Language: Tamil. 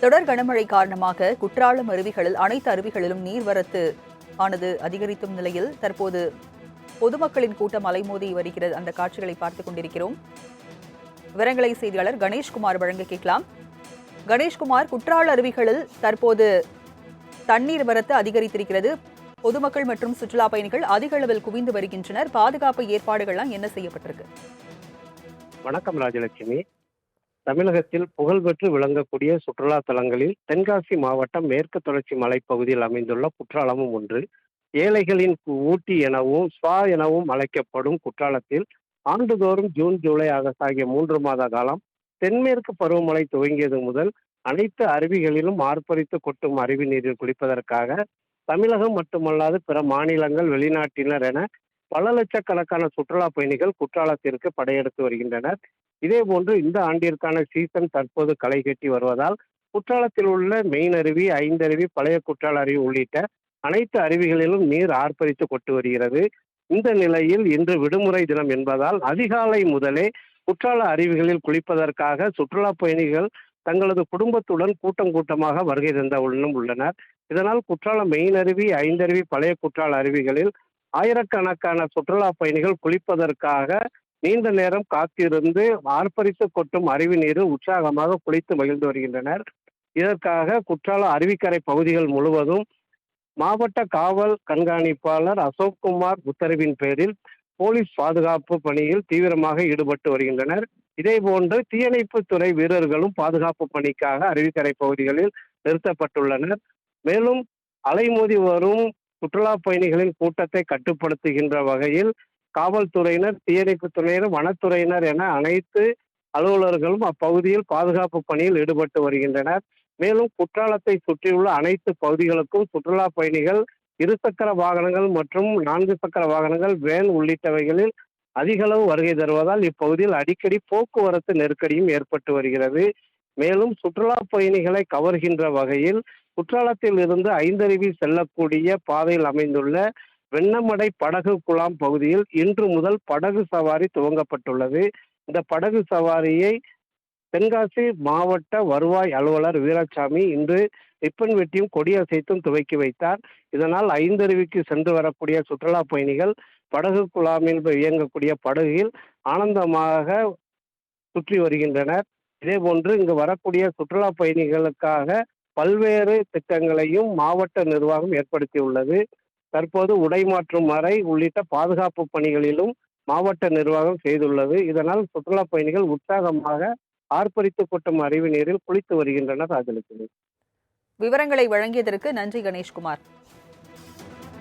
தொடர் கனமழை காரணமாக குற்றாலம் அருவிகளில் அனைத்து அருவிகளிலும் நீர்வரத்து ஆனது அதிகரித்தும் நிலையில் தற்போது பொதுமக்களின் கூட்டம் அலைமோதி வருகிறது. அந்த காட்சிகளை பார்த்துக் கொண்டிருக்கிறோம். விவரங்களை செய்தியாளர் கணேஷ்குமார் வழங்க கேட்கலாம். கணேஷ்குமார், குற்றால அருவிகளில் தற்போது தண்ணீர் வரத்து அதிகரித்திருக்கிறது. பொதுமக்கள் மற்றும் சுற்றுலா பயணிகள் அதிக அளவில் குவிந்து வருகின்றனர். பாதுகாப்பு ஏற்பாடுகள்லாம் என்ன செய்யப்பட்டிருக்கு? வணக்கம் ராஜலட்சுமி. தமிழகத்தில் புகழ்பெற்று விளங்கக்கூடிய சுற்றுலா தலங்களில் தென்காசி மாவட்டம் மேற்கு தொடர்ச்சி மலைப்பகுதியில் அமைந்துள்ள குற்றாலமும் ஒன்று. ஏழைகளின் ஊட்டி எனவும் ஸ்பா எனவும் அழைக்கப்படும் குற்றாலத்தில் ஆண்டுதோறும் ஜூன், ஜூலை, ஆகஸ்ட் ஆகிய 3 மாத காலம் தென்மேற்கு பருவமழை துவங்கியது முதல் அனைத்து அருவிகளிலும் ஆர்ப்பரித்து கொட்டும் அருவி நீரில் குளிப்பதற்காக தமிழகம் மட்டுமல்லாது பிற மாநிலங்கள், வெளிநாட்டினர் என பல லட்சக்கணக்கான சுற்றுலா பயணிகள் குற்றாலத்திற்கு படையெடுத்து வருகின்றனர். இதேபோன்று இந்த ஆண்டிற்கான சீசன் தற்போது களை கட்டி வருவதால் குற்றாலத்தில் உள்ள மெயின் அருவி, ஐந்தருவி, பழைய குற்றால அருவி உள்ளிட்ட அனைத்து அருவிகளிலும் நீர் ஆர்ப்பரித்து கொட்டு வருகிறது. இந்த நிலையில் இன்று விடுமுறை தினம் என்பதால் அதிகாலை முதலே குற்றால அருவிகளில் குளிப்பதற்காக சுற்றுலா பயணிகள் தங்களது குடும்பத்துடன் கூட்டம் கூட்டமாக வருகை தந்தவுடனும் உள்ளனர். இதனால் குற்றாலம் மெயின் அருவி, ஐந்தருவி, பழைய குற்றால அருவிகளில் ஆயிரக்கணக்கான சுற்றுலா பயணிகள் குளிப்பதற்காக நீண்ட நேரம் காத்திருந்து ஆர்ப்பரித்து கொட்டும் அருவி நீரில் உற்சாகமாக குளித்து மகிழ்ந்து வருகின்றனர். இதற்காக குற்றால அருவிக்கரை பகுதிகள் முழுவதும் மாவட்ட காவல் கண்காணிப்பாளர் அசோக்குமார் உத்தரவின் பேரில் போலீஸ் பாதுகாப்பு பணியில் தீவிரமாக ஈடுபட்டு வருகின்றனர். இதேபோன்று தீயணைப்பு துறை வீரர்களும் பாதுகாப்பு பணிக்காக அருவிக்கரை பகுதிகளில் நிறுத்தப்பட்டுள்ளனர். மேலும் அலைமோதி வரும் சுற்றுலா பயணிகளின் கூட்டத்தை கட்டுப்படுத்துகின்ற வகையில் காவல்துறையினர், தீயணைப்பு துறையினர், வனத்துறையினர் என அனைத்து அலுவலர்களும் அப்பகுதியில் பாதுகாப்பு பணியில் ஈடுபட்டு வருகின்றனர். மேலும் குற்றாலத்தை சுற்றியுள்ள அனைத்து பகுதிகளுக்கும் சுற்றுலா பயணிகள் இருசக்கர வாகனங்கள் மற்றும் 4 சக்கர வாகனங்கள், வேன் உள்ளிட்டவைகளில் அதிக அளவு வருகை தருவதால் இப்பகுதியில் அடிக்கடி போக்குவரத்து நெருக்கடியும் ஏற்பட்டு வருகிறது. மேலும் சுற்றுலா பயணிகளை கவர்கின்ற வகையில் குற்றாலத்தில் இருந்து ஐந்தருவி செல்லக்கூடிய பாதையில் அமைந்துள்ள வெண்ணமடை படகு குழாம் பகுதியில் இன்று முதல் படகு சவாரி துவங்கப்பட்டுள்ளது. இந்த படகு சவாரியை தென்காசி மாவட்ட வருவாய் அலுவலர் வீராசாமி இன்று ரிப்பன் வெட்டியும் கொடியசைத்தும் துவக்கி வைத்தார். இதனால் ஐந்தருவிக்கு சென்று வரக்கூடிய சுற்றுலா பயணிகள் படகு குழாமில் இயங்கக்கூடிய படகில் ஆனந்தமாக சுற்றி வருகின்றனர். இதேபோன்று இங்கு வரக்கூடிய சுற்றுலா பயணிகளுக்காக பல்வேறு திட்டங்களையும் மாவட்ட நிர்வாகம் ஏற்படுத்தியுள்ளது. தற்போது உடை மாற்றும் அறை உள்ளிட்ட பாதுகாப்பு பணிகளிலும் மாவட்ட நிர்வாகம் செய்துள்ளது. இதனால் சுற்றுலா பயணிகள் உற்சாகமாக ஆர்ப்பரித்து கொட்டும் அருவி நீரில் குளித்து வருகின்றனர். ராஜலட்சுமி, விவரங்களை வழங்கியதற்கு நன்றி கணேஷ்குமார்.